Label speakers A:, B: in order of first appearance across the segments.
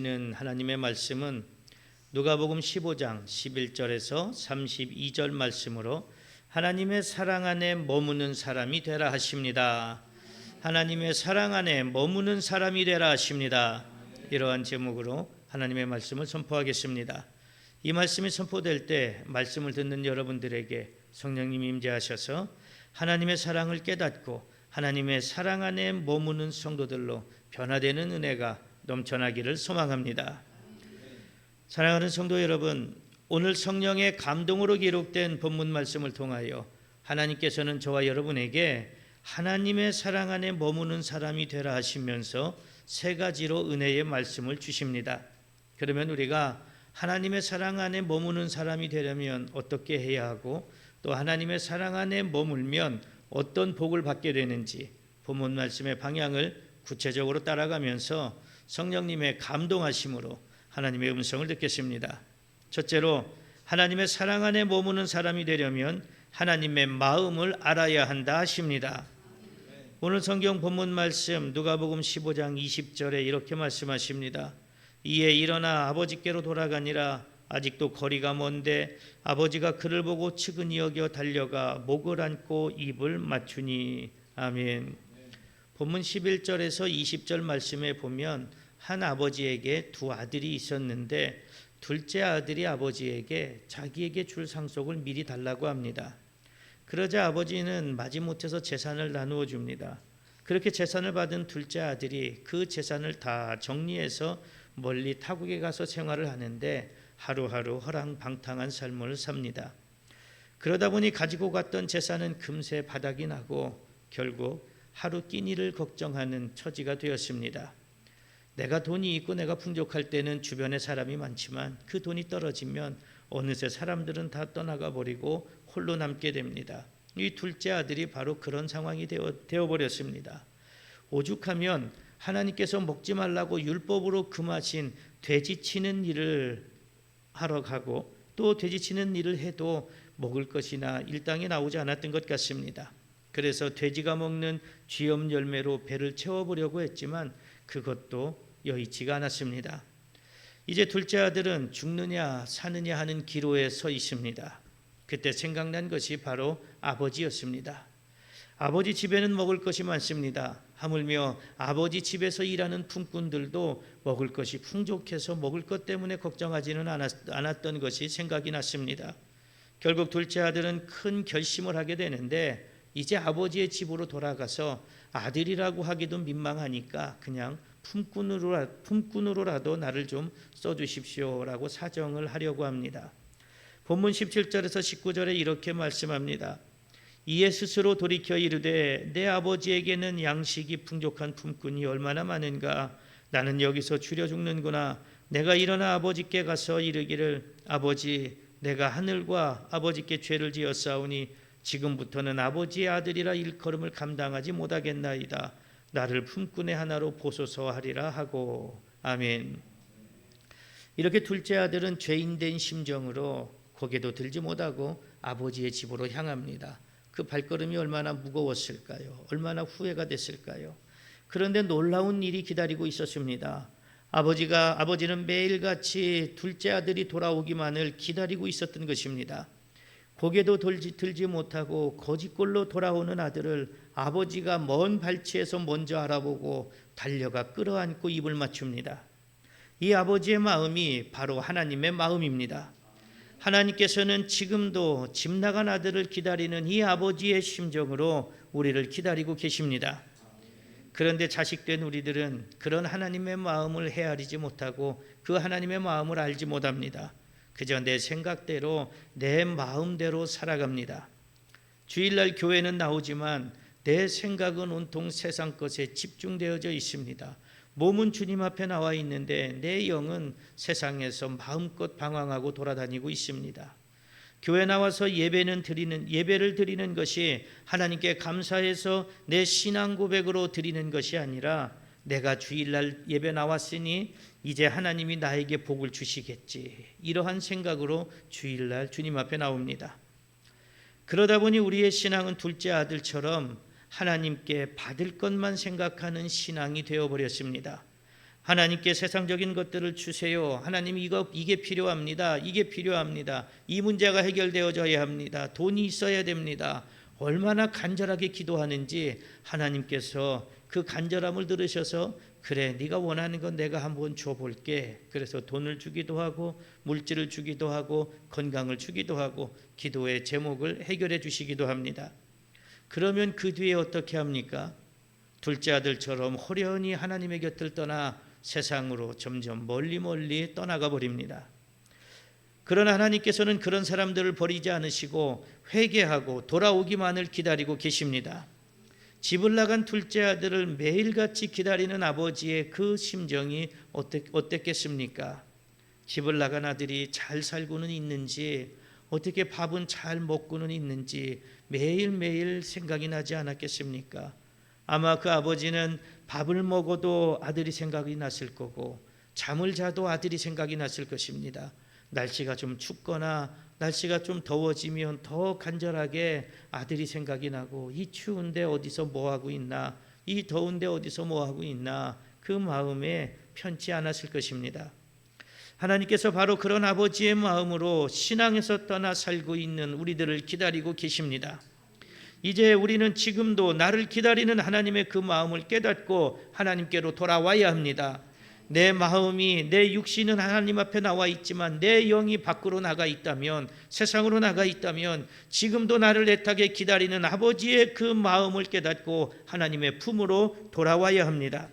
A: 는 하나님의 말씀은 누가복음 15장 11절에서 32절 말씀으로 하나님의 사랑 안에 머무는 사람이 되라 하십니다. 하나님의 사랑 안에 머무는 사람이 되라 하십니다. 이러한 제목으로 하나님의 말씀을 선포하겠습니다. 이 말씀이 선포될 때 말씀을 듣는 여러분들에게 성령님이 임재하셔서 하나님의 사랑을 깨닫고 하나님의 사랑 안에 머무는 성도들로 변화되는 은혜가 넘쳐나기를 소망합니다. 사랑하는 성도 여러분, 오늘 성령의 감동으로 기록된 본문 말씀을 통하여 하나님께서는 저와 여러분에게 하나님의 사랑 안에 머무는 사람이 되라 하시면서 세 가지로 은혜의 말씀을 주십니다. 그러면 우리가 하나님의 사랑 안에 머무는 사람이 되려면 어떻게 해야 하고 또 하나님의 사랑 안에 머물면 어떤 복을 받게 되는지 본문 말씀의 방향을 구체적으로 따라가면서 성령님의 감동하심으로 하나님의 음성을 듣겠습니다. 첫째로 하나님의 사랑 안에 머무는 사람이 되려면 하나님의 마음을 알아야 한다 하십니다. 오늘 성경 본문 말씀 누가복음 15장 20절에 이렇게 말씀하십니다. 이에 일어나 아버지께로 돌아가니라. 아직도 거리가 먼데 아버지가 그를 보고 측은히 여겨 달려가 목을 안고 입을 맞추니. 아멘. 본문 11절에서 20절 말씀에 보면 한 아버지에게 두 아들이 있었는데 둘째 아들이 아버지에게 자기에게 줄 상속을 미리 달라고 합니다. 그러자 아버지는 마지못해서 재산을 나누어 줍니다. 그렇게 재산을 받은 둘째 아들이 그 재산을 다 정리해서 멀리 타국에 가서 생활을 하는데 하루하루 허랑방탕한 삶을 삽니다. 그러다 보니 가지고 갔던 재산은 금세 바닥이 나고 결국 하루 끼니를 걱정하는 처지가 되었습니다. 내가 돈이 있고 내가 풍족할 때는 주변에 사람이 많지만 그 돈이 떨어지면 어느새 사람들은 다 떠나가 버리고 홀로 남게 됩니다. 이 둘째 아들이 바로 그런 상황이 되어버렸습니다. 오죽하면 하나님께서 먹지 말라고 율법으로 금하신 돼지 치는 일을 하러 가고 또 돼지 치는 일을 해도 먹을 것이나 일당이 나오지 않았던 것 같습니다. 그래서 돼지가 먹는 쥐염 열매로 배를 채워보려고 했지만 그것도 여의치가 않았습니다. 이제 둘째 아들은 죽느냐 사느냐 하는 기로에 서 있습니다. 그때 생각난 것이 바로 아버지였습니다. 아버지 집에는 먹을 것이 많습니다. 하물며 아버지 집에서 일하는 품꾼들도 먹을 것이 풍족해서 먹을 것 때문에 걱정하지는 않았던 것이 생각이 났습니다. 결국 둘째 아들은 큰 결심을 하게 되는데 이제 아버지의 집으로 돌아가서 아들이라고 하기도 민망하니까 그냥 품꾼으로라도 나를 좀 써주십시오라고 사정을 하려고 합니다. 본문 17절에서 19절에 이렇게 말씀합니다. 이에 스스로 돌이켜 이르되 내 아버지에게는 양식이 풍족한 품꾼이 얼마나 많은가. 나는 여기서 줄여 죽는구나. 내가 일어나 아버지께 가서 이르기를 아버지 내가 하늘과 아버지께 죄를 지었사오니 지금부터는 아버지의 아들이라 일컬음을 감당하지 못하겠나이다. 나를 품꾼의 하나로 보소서 하리라 하고. 아멘. 이렇게 둘째 아들은 죄인된 심정으로 고개도 들지 못하고 아버지의 집으로 향합니다. 그 발걸음이 얼마나 무거웠을까요? 얼마나 후회가 됐을까요? 그런데 놀라운 일이 기다리고 있었습니다. 아버지는 매일같이 둘째 아들이 돌아오기만을 기다리고 있었던 것입니다. 고개도 들지 못하고 거짓골로 돌아오는 아들을 아버지가 먼 발치에서 먼저 알아보고 달려가 끌어안고 입을 맞춥니다. 이 아버지의 마음이 바로 하나님의 마음입니다. 하나님께서는 지금도 집 나간 아들을 기다리는 이 아버지의 심정으로 우리를 기다리고 계십니다. 그런데 자식된 우리들은 그런 하나님의 마음을 헤아리지 못하고 그 하나님의 마음을 알지 못합니다. 그저 내 생각대로 내 마음대로 살아갑니다. 주일날 교회는 나오지만 내 생각은 온통 세상 것에 집중되어져 있습니다. 몸은 주님 앞에 나와 있는데 내 영은 세상에서 마음껏 방황하고 돌아다니고 있습니다. 교회 나와서 예배를 드리는 것이 하나님께 감사해서 내 신앙 고백으로 드리는 것이 아니라 내가 주일날 예배 나왔으니 이제 하나님이 나에게 복을 주시겠지. 이러한 생각으로 주일날 주님 앞에 나옵니다. 그러다 보니 우리의 신앙은 둘째 아들처럼 하나님께 받을 것만 생각하는 신앙이 되어버렸습니다. 하나님께 세상적인 것들을 주세요. 하나님 이게 필요합니다. 이게 필요합니다. 이 문제가 해결되어져야 합니다. 돈이 있어야 됩니다. 얼마나 간절하게 기도하는지 하나님께서 그 간절함을 들으셔서 그래 네가 원하는 건 내가 한번 줘볼게. 그래서 돈을 주기도 하고 물질을 주기도 하고 건강을 주기도 하고 기도의 제목을 해결해 주시기도 합니다. 그러면 그 뒤에 어떻게 합니까? 둘째 아들처럼 호련히 하나님의 곁을 떠나 세상으로 점점 멀리 떠나가 버립니다. 그러나 하나님께서는 그런 사람들을 버리지 않으시고 회개하고 돌아오기만을 기다리고 계십니다. 집을 나간 둘째 아들을 매일같이 기다리는 아버지의 그 심정이 어땠겠습니까? 집을 나간 아들이 잘 살고는 있는지, 어떻게 밥은 잘 먹고는 있는지 매일매일 생각이 나지 않았겠습니까? 아마 그 아버지는 밥을 먹어도 아들이 생각이 났을 거고 잠을 자도 아들이 생각이 났을 것입니다. 날씨가 좀 춥거나 날씨가 좀 더워지면 더 간절하게 아들이 생각이 나고 이 추운데 어디서 뭐하고 있나, 이 더운데 어디서 뭐하고 있나, 그 마음에 편치 않았을 것입니다. 하나님께서 바로 그런 아버지의 마음으로 신앙에서 떠나 살고 있는 우리들을 기다리고 계십니다. 이제 우리는 지금도 나를 기다리는 하나님의 그 마음을 깨닫고 하나님께로 돌아와야 합니다. 내 마음이, 내 육신은 하나님 앞에 나와 있지만 내 영이 밖으로 나가 있다면, 세상으로 나가 있다면 지금도 나를 애타게 기다리는 아버지의 그 마음을 깨닫고 하나님의 품으로 돌아와야 합니다.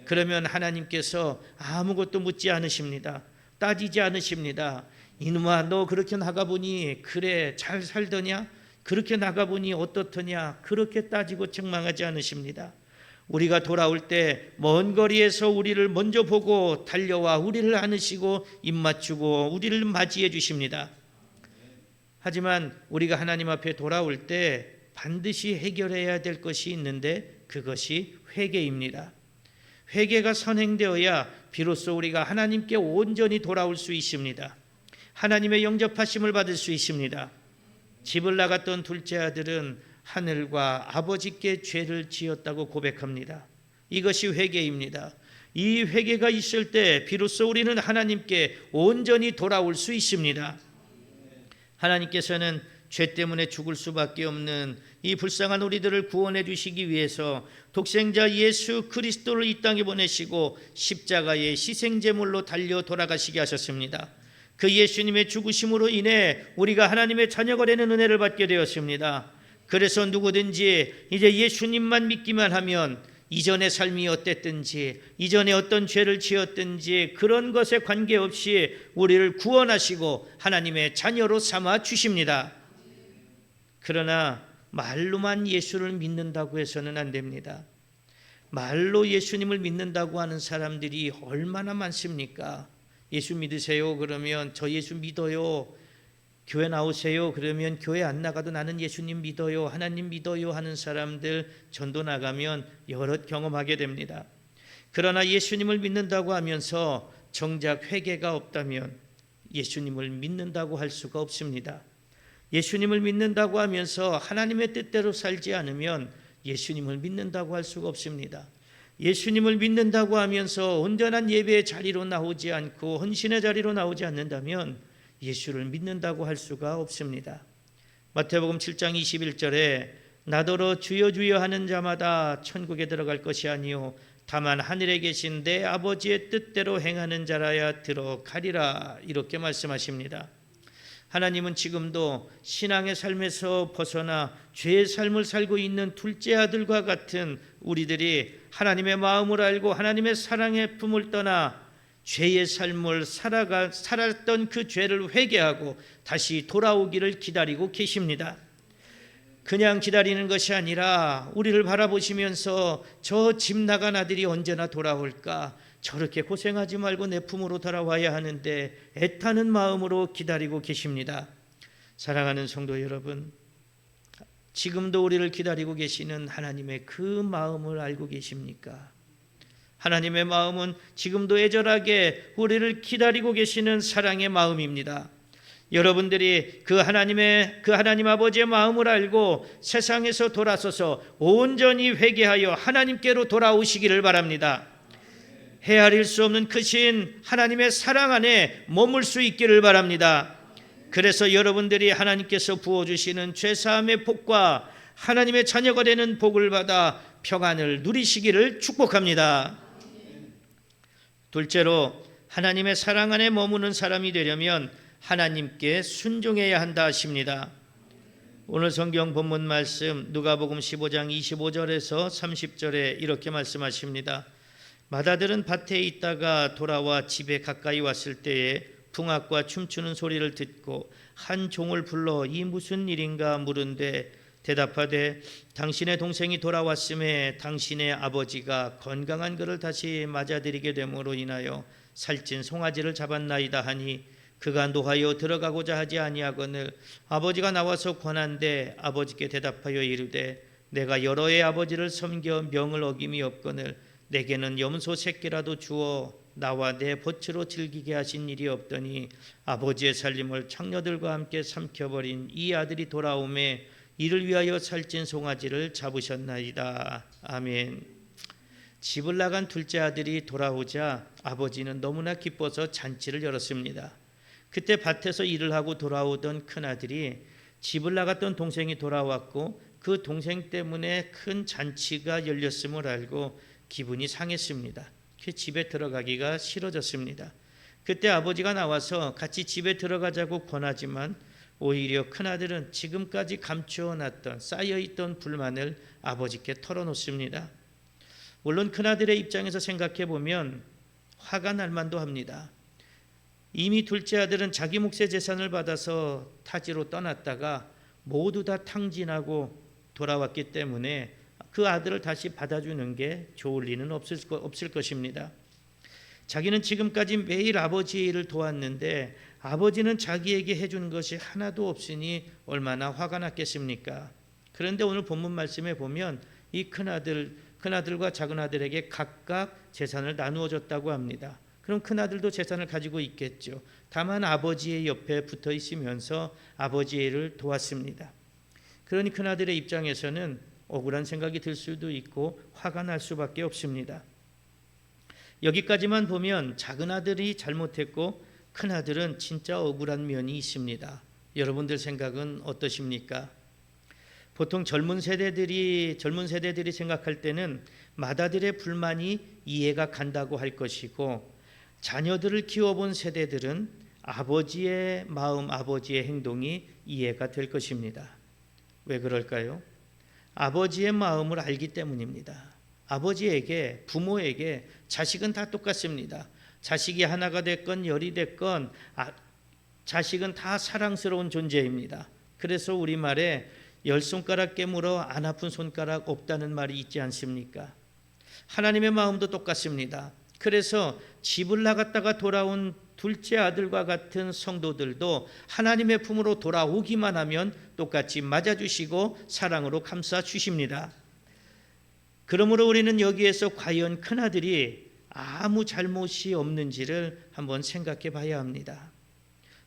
A: 그러면 하나님께서 아무것도 묻지 않으십니다. 따지지 않으십니다. 이놈아 너 그렇게 나가보니 그래 잘 살더냐? 그렇게 나가보니 어떻더냐? 그렇게 따지고 책망하지 않으십니다. 우리가 돌아올 때 먼 거리에서 우리를 먼저 보고 달려와 우리를 안으시고 입맞추고 우리를 맞이해 주십니다. 하지만 우리가 하나님 앞에 돌아올 때 반드시 해결해야 될 것이 있는데 그것이 회개입니다. 회개가 선행되어야 비로소 우리가 하나님께 온전히 돌아올 수 있습니다. 하나님의 영접하심을 받을 수 있습니다. 집을 나갔던 둘째 아들은 하늘과 아버지께 죄를 지었다고 고백합니다. 이것이 회개입니다. 이 회개가 있을 때 비로소 우리는 하나님께 온전히 돌아올 수 있습니다. 하나님께서는 죄 때문에 죽을 수밖에 없는 이 불쌍한 우리들을 구원해 주시기 위해서 독생자 예수 그리스도를 이 땅에 보내시고 십자가의 희생제물로 달려 돌아가시게 하셨습니다. 그 예수님의 죽으심으로 인해 우리가 하나님의 자녀가 되는 은혜를 받게 되었습니다. 그래서 누구든지 이제 예수님만 믿기만 하면 이전의 삶이 어땠든지, 이전에 어떤 죄를 지었든지 그런 것에 관계없이 우리를 구원하시고 하나님의 자녀로 삼아 주십니다. 그러나 말로만 예수를 믿는다고 해서는 안 됩니다. 말로 예수님을 믿는다고 하는 사람들이 얼마나 많습니까? 예수 믿으세요? 그러면 저 예수 믿어요. 교회 나오세요? 그러면 교회 안 나가도 나는 예수님 믿어요, 하나님 믿어요 하는 사람들 전도 나가면 여럿 경험하게 됩니다. 그러나 예수님을 믿는다고 하면서 정작 회개가 없다면 예수님을 믿는다고 할 수가 없습니다. 예수님을 믿는다고 하면서 하나님의 뜻대로 살지 않으면 예수님을 믿는다고 할 수가 없습니다. 예수님을 믿는다고 하면서 온전한 예배의 자리로 나오지 않고 헌신의 자리로 나오지 않는다면 예수를 믿는다고 할 수가 없습니다. 마태복음 7장 21절에 나더러 주여 주여 하는 자마다 천국에 들어갈 것이 아니요 다만 하늘에 계신 내 아버지의 뜻대로 행하는 자라야 들어가리라, 이렇게 말씀하십니다. 하나님은 지금도 신앙의 삶에서 벗어나 죄의 삶을 살고 있는 둘째 아들과 같은 우리들이 하나님의 마음을 알고 하나님의 사랑의 품을 떠나 죄의 삶을 살았던 그 죄를 회개하고 다시 돌아오기를 기다리고 계십니다. 그냥 기다리는 것이 아니라 우리를 바라보시면서 저 집 나간 아들이 언제나 돌아올까, 저렇게 고생하지 말고 내 품으로 돌아와야 하는데 애타는 마음으로 기다리고 계십니다. 사랑하는 성도 여러분, 지금도 우리를 기다리고 계시는 하나님의 그 마음을 알고 계십니까? 하나님의 마음은 지금도 애절하게 우리를 기다리고 계시는 사랑의 마음입니다. 여러분들이 그 하나님 아버지의 마음을 알고 세상에서 돌아서서 온전히 회개하여 하나님께로 돌아오시기를 바랍니다. 헤아릴 수 없는 크신 하나님의 사랑 안에 머물 수 있기를 바랍니다. 그래서 여러분들이 하나님께서 부어주시는 죄사함의 복과 하나님의 자녀가 되는 복을 받아 평안을 누리시기를 축복합니다. 둘째로, 하나님의 사랑 안에 머무는 사람이 되려면 하나님께 순종해야 한다 하십니다. 오늘 성경 본문 말씀 누가복음 15장 25절에서 30절에 이렇게 말씀하십니다. 마다들은 밭에 있다가 돌아와 집에 가까이 왔을 때에 풍악과 춤추는 소리를 듣고 한 종을 불러 이 무슨 일인가 물은데 대답하되 당신의 동생이 돌아왔음에 당신의 아버지가 건강한 그를 다시 맞아들이게 됨으로 인하여 살찐 송아지를 잡았나이다 하니 그가 노하여 들어가고자 하지 아니하거늘 아버지가 나와서 권한대 아버지께 대답하여 이르되 내가 여러 해 아버지를 섬겨 명을 어김이 없거늘 내게는 염소 새끼라도 주어 나와 내 벗으로 즐기게 하신 일이 없더니 아버지의 살림을 창녀들과 함께 삼켜버린 이 아들이 돌아오매 이를 위하여 살찐 송아지를 잡으셨나이다. 아멘. 집을 나간 둘째 아들이 돌아오자 아버지는 너무나 기뻐서 잔치를 열었습니다. 그때 밭에서 일을 하고 돌아오던 큰아들이 집을 나갔던 동생이 돌아왔고 그 동생 때문에 큰 잔치가 열렸음을 알고 기분이 상했습니다. 그 집에 들어가기가 싫어졌습니다. 그때 아버지가 나와서 같이 집에 들어가자고 권하지만 오히려 큰아들은 지금까지 감추어놨던 쌓여있던 불만을 아버지께 털어놓습니다. 물론 큰아들의 입장에서 생각해보면 화가 날 만도 합니다. 이미 둘째 아들은 자기 몫의 재산을 받아서 타지로 떠났다가 모두 다 탕진하고 돌아왔기 때문에 그 아들을 다시 받아주는 게 좋을 리는 없을 것입니다. 자기는 지금까지 매일 아버지의 일을 도왔는데 아버지는 자기에게 해준 것이 하나도 없으니 얼마나 화가 났겠습니까? 그런데 오늘 본문 말씀에 보면 이 큰아들과 작은아들에게 각각 재산을 나누어 줬다고 합니다. 그럼 큰아들도 재산을 가지고 있겠죠. 다만 아버지의 옆에 붙어 있으면서 아버지의 일을 도왔습니다. 그러니 큰아들의 입장에서는 억울한 생각이 들 수도 있고 화가 날 수밖에 없습니다. 여기까지만 보면 작은아들이 잘못했고 큰아들은 진짜 억울한 면이 있습니다. 여러분들 생각은 어떠십니까? 보통 젊은 세대들이 생각할 때는 맏아들의 불만이 이해가 간다고 할 것이고 자녀들을 키워본 세대들은 아버지의 마음, 아버지의 행동이 이해가 될 것입니다. 왜 그럴까요? 아버지의 마음을 알기 때문입니다. 아버지에게, 부모에게 자식은 다 똑같습니다. 자식이 하나가 됐건 열이 됐건 자식은 다 사랑스러운 존재입니다. 그래서 우리말에 열 손가락 깨물어 안 아픈 손가락 없다는 말이 있지 않습니까? 하나님의 마음도 똑같습니다. 그래서 집을 나갔다가 돌아온 둘째 아들과 같은 성도들도 하나님의 품으로 돌아오기만 하면 똑같이 맞아주시고 사랑으로 감싸주십니다. 그러므로 우리는 여기에서 과연 큰아들이 아무 잘못이 없는지를 한번 생각해 봐야 합니다.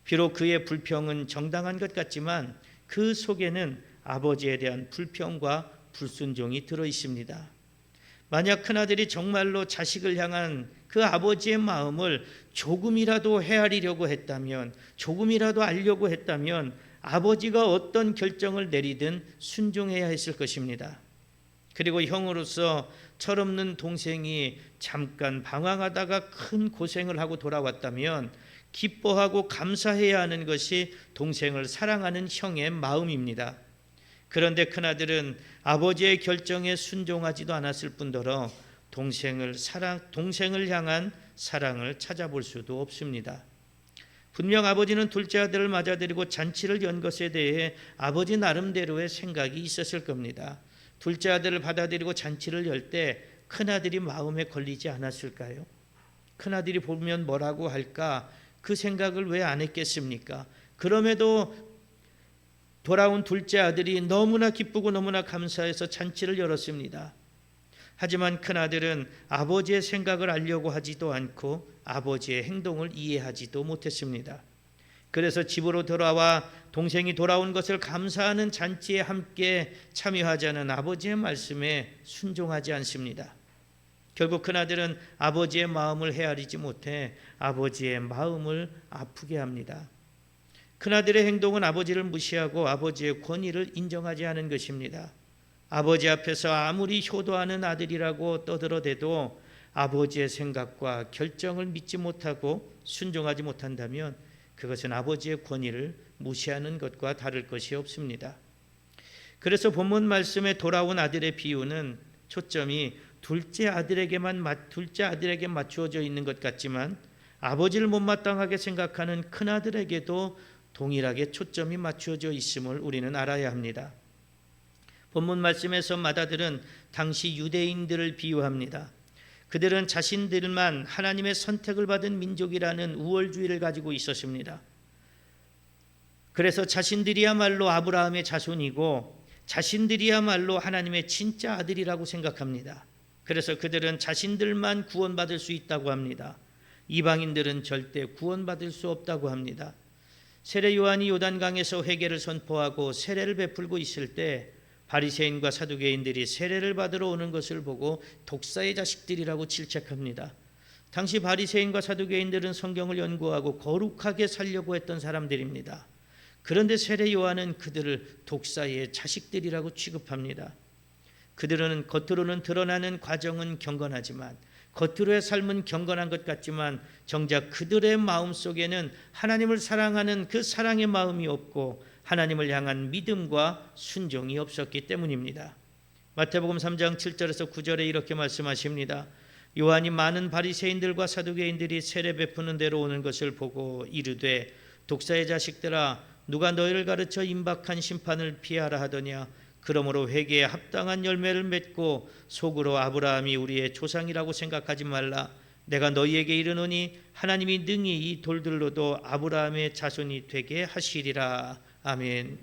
A: 비록 그의 불평은 정당한 것 같지만 그 속에는 아버지에 대한 불평과 불순종이 들어 있습니다. 만약 큰아들이 정말로 자식을 향한 그 아버지의 마음을 조금이라도 헤아리려고 했다면, 조금이라도 알려고 했다면 아버지가 어떤 결정을 내리든 순종해야 했을 것입니다. 그리고 형으로서 철없는 동생이 잠깐 방황하다가 큰 고생을 하고 돌아왔다면 기뻐하고 감사해야 하는 것이 동생을 사랑하는 형의 마음입니다. 그런데 큰아들은 아버지의 결정에 순종하지도 않았을 뿐더러 동생을 향한 사랑을 찾아볼 수도 없습니다. 분명 아버지는 둘째 아들을 맞아들이고 잔치를 연 것에 대해 아버지 나름대로의 생각이 있었을 겁니다. 둘째 아들을 받아들이고 잔치를 열 때 큰아들이 마음에 걸리지 않았을까요? 큰아들이 보면 뭐라고 할까? 그 생각을 왜 안 했겠습니까? 그럼에도 돌아온 둘째 아들이 너무나 기쁘고 너무나 감사해서 잔치를 열었습니다. 하지만 큰아들은 아버지의 생각을 알려고 하지도 않고 아버지의 행동을 이해하지도 못했습니다. 그래서 집으로 돌아와 동생이 돌아온 것을 감사하는 잔치에 함께 참여하자는 아버지의 말씀에 순종하지 않습니다. 결국 큰아들은 아버지의 마음을 헤아리지 못해 아버지의 마음을 아프게 합니다. 큰아들의 행동은 아버지를 무시하고 아버지의 권위를 인정하지 않은 것입니다. 아버지 앞에서 아무리 효도하는 아들이라고 떠들어대도 아버지의 생각과 결정을 믿지 못하고 순종하지 못한다면 그것은 아버지의 권위를 무시하는 것과 다를 것이 없습니다. 그래서 본문 말씀에 돌아온 아들의 비유는 초점이 둘째 아들에게 맞추어져 있는 것 같지만 아버지를 못마땅하게 생각하는 큰아들에게도 동일하게 초점이 맞추어져 있음을 우리는 알아야 합니다. 본문 말씀에서 맏아들은 당시 유대인들을 비유합니다. 그들은 자신들만 하나님의 선택을 받은 민족이라는 우월주의를 가지고 있었습니다. 그래서 자신들이야말로 아브라함의 자손이고 자신들이야말로 하나님의 진짜 아들이라고 생각합니다. 그래서 그들은 자신들만 구원받을 수 있다고 합니다. 이방인들은 절대 구원받을 수 없다고 합니다. 세례 요한이 요단강에서 회개를 선포하고 세례를 베풀고 있을 때 바리새인과 사두개인들이 세례를 받으러 오는 것을 보고 독사의 자식들이라고 질책합니다. 당시 바리새인과 사두개인들은 성경을 연구하고 거룩하게 살려고 했던 사람들입니다. 그런데 세례 요한은 그들을 독사의 자식들이라고 취급합니다. 그들은 겉으로는 드러나는 과정은 경건하지만 겉으로의 삶은 경건한 것 같지만 정작 그들의 마음속에는 하나님을 사랑하는 그 사랑의 마음이 없고 하나님을 향한 믿음과 순종이 없었기 때문입니다. 마태복음 3장 7절에서 9절에 이렇게 말씀하십니다. 요한이 많은 바리새인들과 사두개인들이 세례 베푸는 데로 오는 것을 보고 이르되 독사의 자식들아 누가 너희를 가르쳐 임박한 심판을 피하라 하더냐. 그러므로 회개에 합당한 열매를 맺고 속으로 아브라함이 우리의 조상이라고 생각하지 말라. 내가 너희에게 이르노니 하나님이 능히 이 돌들로도 아브라함의 자손이 되게 하시리라. 아멘.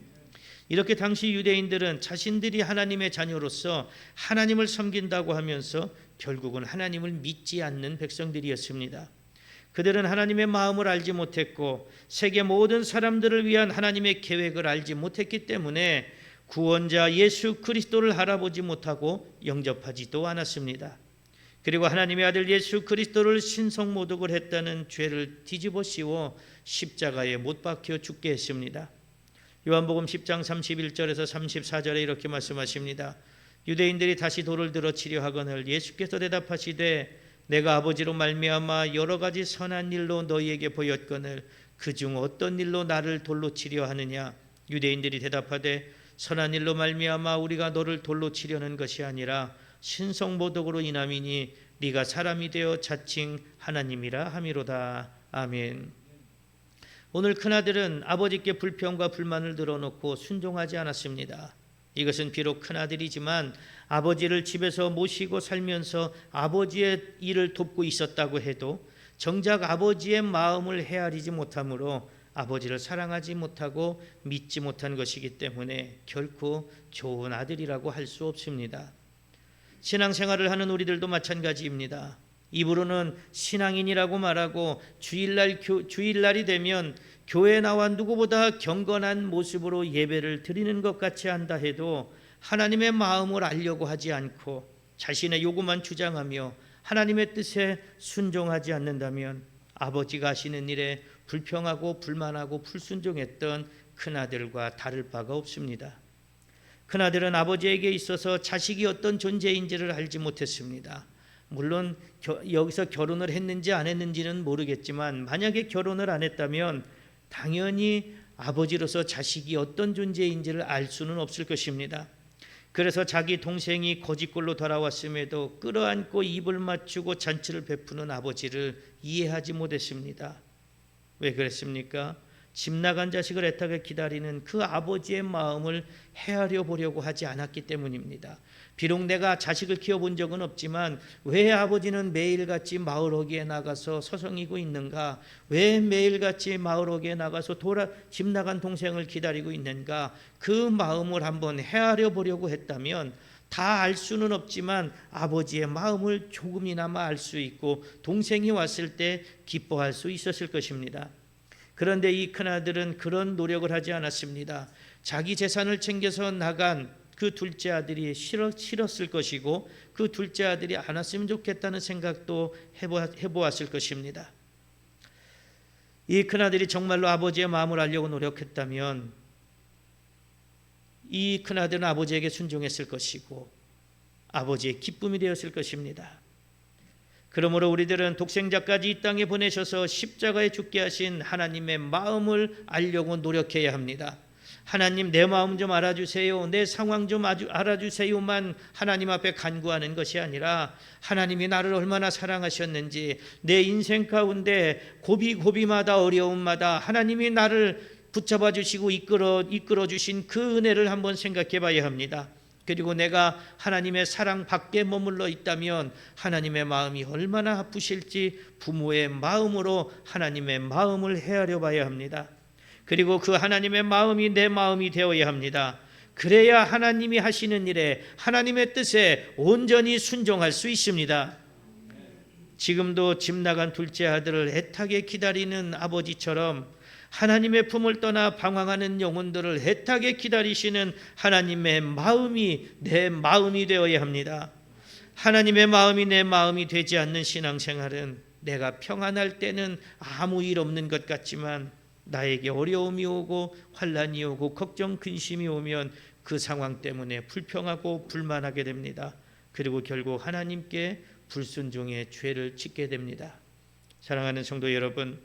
A: 이렇게 당시 유대인들은 자신들이 하나님의 자녀로서 하나님을 섬긴다고 하면서 결국은 하나님을 믿지 않는 백성들이었습니다. 그들은 하나님의 마음을 알지 못했고 세계 모든 사람들을 위한 하나님의 계획을 알지 못했기 때문에 구원자 예수 그리스도를 알아보지 못하고 영접하지도 않았습니다. 그리고 하나님의 아들 예수 그리스도를 신성모독을 했다는 죄를 뒤집어 씌워 십자가에 못 박혀 죽게 했습니다. 요한복음 10장 31절에서 34절에 이렇게 말씀하십니다. 유대인들이 다시 돌을 들어 치려 하거늘 예수께서 대답하시되 내가 아버지로 말미암아 여러 가지 선한 일로 너희에게 보였거늘 그중 어떤 일로 나를 돌로 치려 하느냐. 유대인들이 대답하되 선한 일로 말미암아 우리가 너를 돌로 치려는 것이 아니라 신성모독으로 인함이니 네가 사람이 되어 자칭 하나님이라 함이로다. 아멘. 오늘 큰아들은 아버지께 불평과 불만을 늘어놓고 순종하지 않았습니다. 이것은 비록 큰아들이지만 아버지를 집에서 모시고 살면서 아버지의 일을 돕고 있었다고 해도 정작 아버지의 마음을 헤아리지 못하므로 아버지를 사랑하지 못하고 믿지 못한 것이기 때문에 결코 좋은 아들이라고 할 수 없습니다. 신앙생활을 하는 우리들도 마찬가지입니다. 입으로는 신앙인이라고 말하고 주일날이 되면 교회에 나와 누구보다 경건한 모습으로 예배를 드리는 것 같이 한다 해도 하나님의 마음을 알려고 하지 않고 자신의 요구만 주장하며 하나님의 뜻에 순종하지 않는다면 아버지가 하시는 일에 불평하고 불만하고 불순종했던 큰아들과 다를 바가 없습니다. 큰아들은 아버지에게 있어서 자식이 어떤 존재인지를 알지 못했습니다. 물론 여기서 결혼을 했는지 안 했는지는 모르겠지만 만약에 결혼을 안 했다면 당연히 아버지로서 자식이 어떤 존재인지를 알 수는 없을 것입니다. 그래서 자기 동생이 거짓골로 돌아왔음에도 끌어안고 입을 맞추고 잔치를 베푸는 아버지를 이해하지 못했습니다. 왜 그랬습니까? 집 나간 자식을 애타게 기다리는 그 아버지의 마음을 헤아려 보려고 하지 않았기 때문입니다. 비록 내가 자식을 키워본 적은 없지만 왜 아버지는 매일같이 마을 어귀에 나가서 서성이고 있는가? 왜 매일같이 마을 어귀에 나가서 집 나간 동생을 기다리고 있는가? 그 마음을 한번 헤아려 보려고 했다면 다 알 수는 없지만 아버지의 마음을 조금이나마 알 수 있고 동생이 왔을 때 기뻐할 수 있었을 것입니다. 그런데 이 큰아들은 그런 노력을 하지 않았습니다. 자기 재산을 챙겨서 나간 그 둘째 아들이 싫었을 것이고 그 둘째 아들이 안 왔으면 좋겠다는 생각도 해보았을 것입니다. 이 큰아들이 정말로 아버지의 마음을 알려고 노력했다면 이 큰아들은 아버지에게 순종했을 것이고 아버지의 기쁨이 되었을 것입니다. 그러므로 우리들은 독생자까지 이 땅에 보내셔서 십자가에 죽게 하신 하나님의 마음을 알려고 노력해야 합니다. 하나님, 내 마음 좀 알아주세요, 내 상황 좀 알아주세요만 하나님 앞에 간구하는 것이 아니라 하나님이 나를 얼마나 사랑하셨는지, 내 인생 가운데 고비마다 어려움마다 하나님이 나를 붙잡아 주시고 이끌어 주신 그 은혜를 한번 생각해 봐야 합니다. 그리고 내가 하나님의 사랑 밖에 머물러 있다면 하나님의 마음이 얼마나 아프실지 부모의 마음으로 하나님의 마음을 헤아려 봐야 합니다. 그리고 그 하나님의 마음이 내 마음이 되어야 합니다. 그래야 하나님이 하시는 일에, 하나님의 뜻에 온전히 순종할 수 있습니다. 지금도 집 나간 둘째 아들을 애타게 기다리는 아버지처럼 하나님의 품을 떠나 방황하는 영혼들을 애타게 기다리시는 하나님의 마음이 내 마음이 되어야 합니다. 하나님의 마음이 내 마음이 되지 않는 신앙생활은 내가 평안할 때는 아무 일 없는 것 같지만 나에게 어려움이 오고 환난이 오고 걱정 근심이 오면 그 상황 때문에 불평하고 불만하게 됩니다. 그리고 결국 하나님께 불순종의 죄를 짓게 됩니다. 사랑하는 성도 여러분,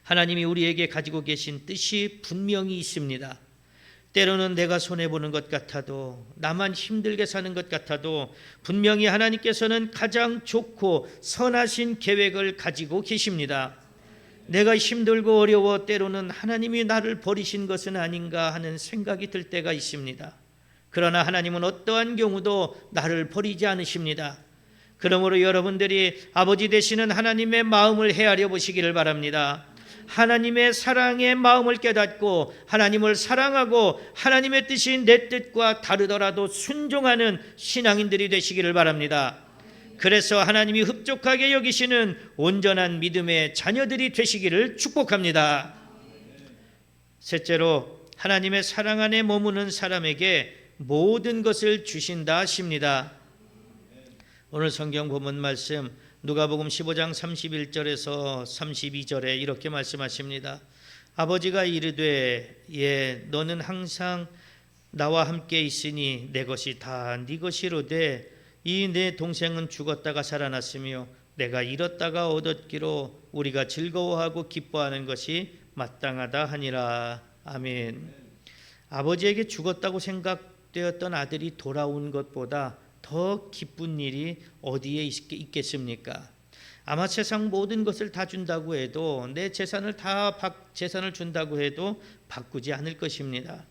A: 하나님이 우리에게 가지고 계신 뜻이 분명히 있습니다. 때로는 내가 손해보는 것 같아도, 나만 힘들게 사는 것 같아도 분명히 하나님께서는 가장 좋고 선하신 계획을 가지고 계십니다. 내가 힘들고 어려워 때로는 하나님이 나를 버리신 것은 아닌가 하는 생각이 들 때가 있습니다. 그러나 하나님은 어떠한 경우도 나를 버리지 않으십니다. 그러므로 여러분들이 아버지 되시는 하나님의 마음을 헤아려 보시기를 바랍니다. 하나님의 사랑의 마음을 깨닫고 하나님을 사랑하고 하나님의 뜻이 내 뜻과 다르더라도 순종하는 신앙인들이 되시기를 바랍니다. 그래서 하나님이 흡족하게 여기시는 온전한 믿음의 자녀들이 되시기를 축복합니다. 셋째로, 하나님의 사랑 안에 머무는 사람에게 모든 것을 주신다 하십니다. 오늘 성경 본문 말씀 누가복음 15장 31절에서 32절에 이렇게 말씀하십니다. 아버지가 이르되 너는 항상 나와 함께 있으니 내 것이 다 네 것이로되 이 내 동생은 죽었다가 살아났으며 내가 잃었다가 얻었기로 우리가 즐거워하고 기뻐하는 것이 마땅하다 하니라. 아멘. 아버지에게 죽었다고 생각되었던 아들이 돌아온 것보다 더 기쁜 일이 어디에 있겠습니까? 아마 세상 모든 것을 다 준다고 해도, 내 재산을 준다고 해도 바꾸지 않을 것입니다.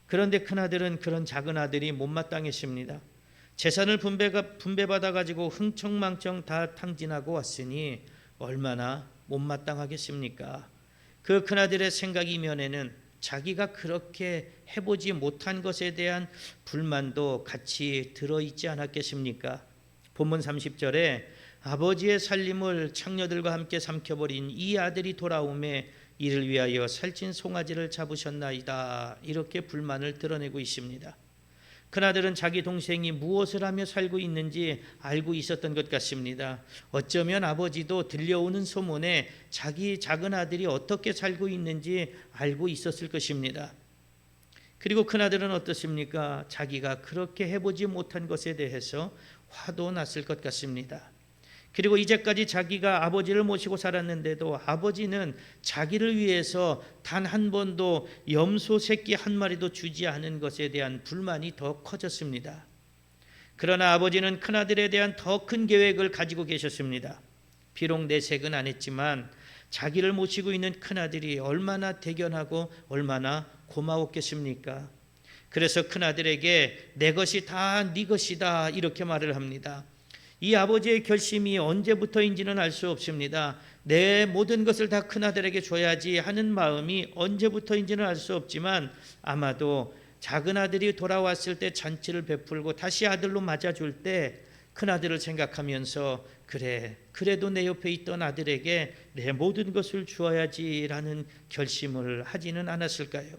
A: 그런데 큰아들은 그런 작은 아들이 못마땅했습니다. 재산을 분배받아 가지고 흥청망청 다 탕진하고 왔으니 얼마나 못마땅하겠습니까? 그 큰아들의 생각 이면에는 자기가 그렇게 해보지 못한 것에 대한 불만도 같이 들어있지 않았겠습니까? 본문 30절에 아버지의 살림을 창녀들과 함께 삼켜버린 이 아들이 돌아오매 이를 위하여 살찐 송아지를 잡으셨나이다, 이렇게 불만을 드러내고 있습니다. 큰아들은 자기 동생이 무엇을 하며 살고 있는지 알고 있었던 것 같습니다. 어쩌면 아버지도 들려오는 소문에 자기 작은 아들이 어떻게 살고 있는지 알고 있었을 것입니다. 그리고 큰아들은 어떻습니까? 자기가 그렇게 해보지 못한 것에 대해서 화도 났을 것 같습니다. 그리고 이제까지 자기가 아버지를 모시고 살았는데도 아버지는 자기를 위해서 단 한 번도 염소 새끼 한 마리도 주지 않은 것에 대한 불만이 더 커졌습니다. 그러나 아버지는 큰아들에 대한 더 큰 계획을 가지고 계셨습니다. 비록 내색은 안 했지만 자기를 모시고 있는 큰아들이 얼마나 대견하고 얼마나 고마웠겠습니까? 그래서 큰아들에게 내 것이 다 네 것이다, 이렇게 말을 합니다. 이 아버지의 결심이 언제부터인지는 알 수 없습니다. 내 모든 것을 다 큰아들에게 줘야지 하는 마음이 언제부터인지는 알 수 없지만 아마도 작은 아들이 돌아왔을 때 잔치를 베풀고 다시 아들로 맞아줄 때 큰아들을 생각하면서 그래도 내 옆에 있던 아들에게 내 모든 것을 주어야지라는 결심을 하지는 않았을까요?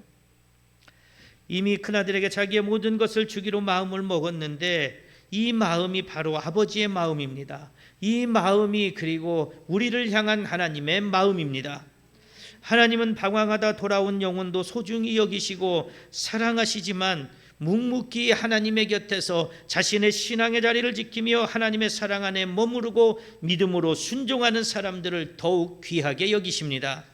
A: 이미 큰아들에게 자기의 모든 것을 주기로 마음을 먹었는데 이 마음이 바로 아버지의 마음입니다. 이 마음이 그리고 우리를 향한 하나님의 마음입니다. 하나님은 방황하다 돌아온 영혼도 소중히 여기시고 사랑하시지만 묵묵히 하나님의 곁에서 자신의 신앙의 자리를 지키며 하나님의 사랑 안에 머무르고 믿음으로 순종하는 사람들을 더욱 귀하게 여기십니다.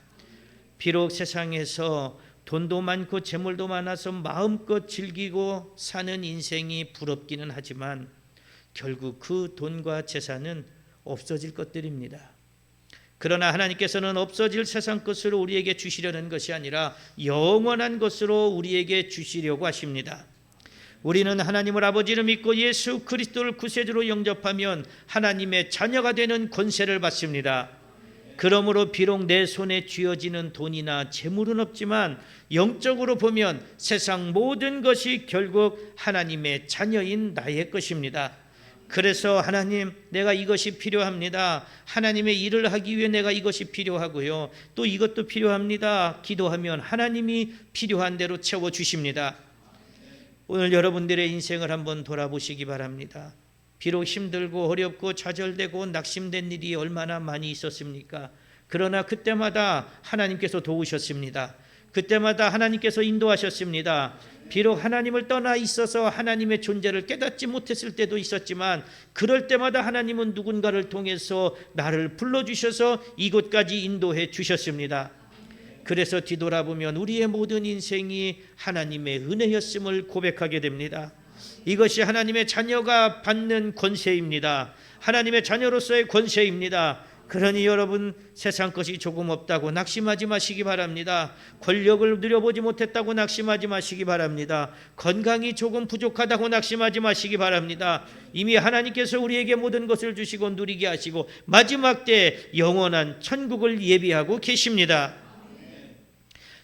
A: 비록 세상에서 돈도 많고 재물도 많아서 마음껏 즐기고 사는 인생이 부럽기는 하지만 결국 그 돈과 재산은 없어질 것들입니다. 그러나 하나님께서는 없어질 세상 것으로 우리에게 주시려는 것이 아니라 영원한 것으로 우리에게 주시려고 하십니다. 우리는 하나님을 아버지를 믿고 예수 그리스도를 구세주로 영접하면 하나님의 자녀가 되는 권세를 받습니다. 그러므로 비록 내 손에 쥐어지는 돈이나 재물은 없지만 영적으로 보면 세상 모든 것이 결국 하나님의 자녀인 나의 것입니다. 그래서 하나님, 내가 이것이 필요합니다. 하나님의 일을 하기 위해 내가 이것이 필요하고요. 또 이것도 필요합니다. 기도하면 하나님이 필요한 대로 채워주십니다. 오늘 여러분들의 인생을 한번 돌아보시기 바랍니다. 비록 힘들고 어렵고 좌절되고 낙심된 일이 얼마나 많이 있었습니까? 그러나 그때마다 하나님께서 도우셨습니다. 그때마다 하나님께서 인도하셨습니다. 비록 하나님을 떠나 있어서 하나님의 존재를 깨닫지 못했을 때도 있었지만 그럴 때마다 하나님은 누군가를 통해서 나를 불러주셔서 이곳까지 인도해 주셨습니다. 그래서 뒤돌아보면 우리의 모든 인생이 하나님의 은혜였음을 고백하게 됩니다. 이것이 하나님의 자녀가 받는 권세입니다. 하나님의 자녀로서의 권세입니다. 그러니 여러분, 세상 것이 조금 없다고 낙심하지 마시기 바랍니다. 권력을 누려보지 못했다고 낙심하지 마시기 바랍니다. 건강이 조금 부족하다고 낙심하지 마시기 바랍니다. 이미 하나님께서 우리에게 모든 것을 주시고 누리게 하시고 마지막 때 영원한 천국을 예비하고 계십니다.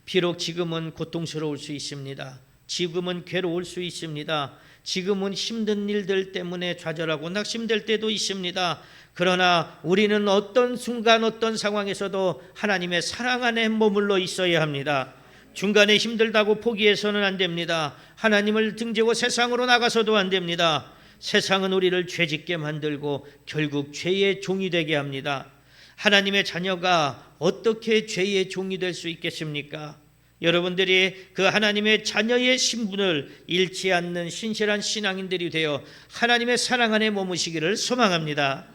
A: 비록 지금은 고통스러울 수 있습니다. 지금은 괴로울 수 있습니다. 지금은 힘든 일들 때문에 좌절하고 낙심될 때도 있습니다. 그러나 우리는 어떤 순간 어떤 상황에서도 하나님의 사랑 안에 머물러 있어야 합니다. 중간에 힘들다고 포기해서는 안 됩니다. 하나님을 등지고 세상으로 나가서도 안 됩니다. 세상은 우리를 죄짓게 만들고 결국 죄의 종이 되게 합니다. 하나님의 자녀가 어떻게 죄의 종이 될 수 있겠습니까? 여러분들이 그 하나님의 자녀의 신분을 잃지 않는 신실한 신앙인들이 되어 하나님의 사랑 안에 머무시기를 소망합니다.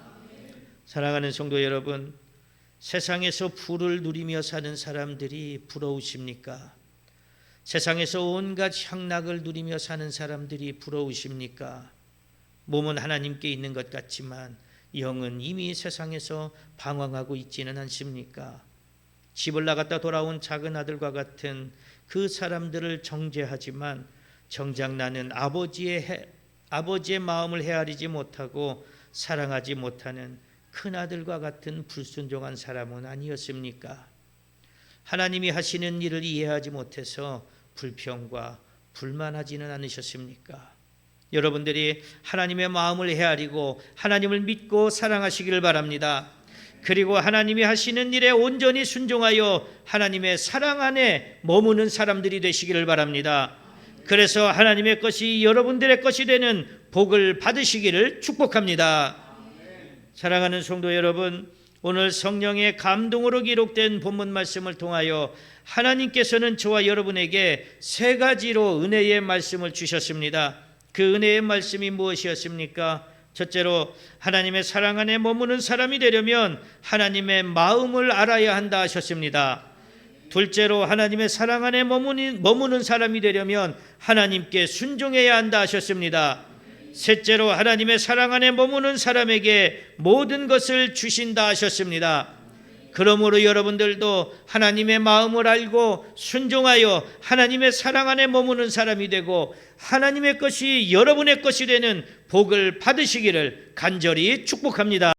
A: 사랑하는 성도 여러분, 세상에서 부를 누리며 사는 사람들이 부러우십니까? 세상에서 온갖 향락을 누리며 사는 사람들이 부러우십니까? 몸은 하나님께 있는 것 같지만 영은 이미 세상에서 방황하고 있지는 않습니까? 집을 나갔다 돌아온 작은 아들과 같은 그 사람들을 정죄하지만 정작 나는 아버지의 마음을 헤아리지 못하고 사랑하지 못하는 큰아들과 같은 불순종한 사람은 아니었습니까? 하나님이 하시는 일을 이해하지 못해서 불평과 불만하지는 않으셨습니까? 여러분들이 하나님의 마음을 헤아리고 하나님을 믿고 사랑하시기를 바랍니다. 그리고 하나님이 하시는 일에 온전히 순종하여 하나님의 사랑 안에 머무는 사람들이 되시기를 바랍니다. 그래서 하나님의 것이 여러분들의 것이 되는 복을 받으시기를 축복합니다. 사랑하는 성도 여러분, 오늘 성령의 감동으로 기록된 본문 말씀을 통하여 하나님께서는 저와 여러분에게 세 가지로 은혜의 말씀을 주셨습니다. 그 은혜의 말씀이 무엇이었습니까? 첫째로 하나님의 사랑 안에 머무는 사람이 되려면 하나님의 마음을 알아야 한다 하셨습니다. 둘째로 하나님의 사랑 안에 머무는 사람이 되려면 하나님께 순종해야 한다 하셨습니다. 셋째로 하나님의 사랑 안에 머무는 사람에게 모든 것을 주신다 하셨습니다. 그러므로 여러분들도 하나님의 마음을 알고 순종하여 하나님의 사랑 안에 머무는 사람이 되고 하나님의 것이 여러분의 것이 되는 복을 받으시기를 간절히 축복합니다.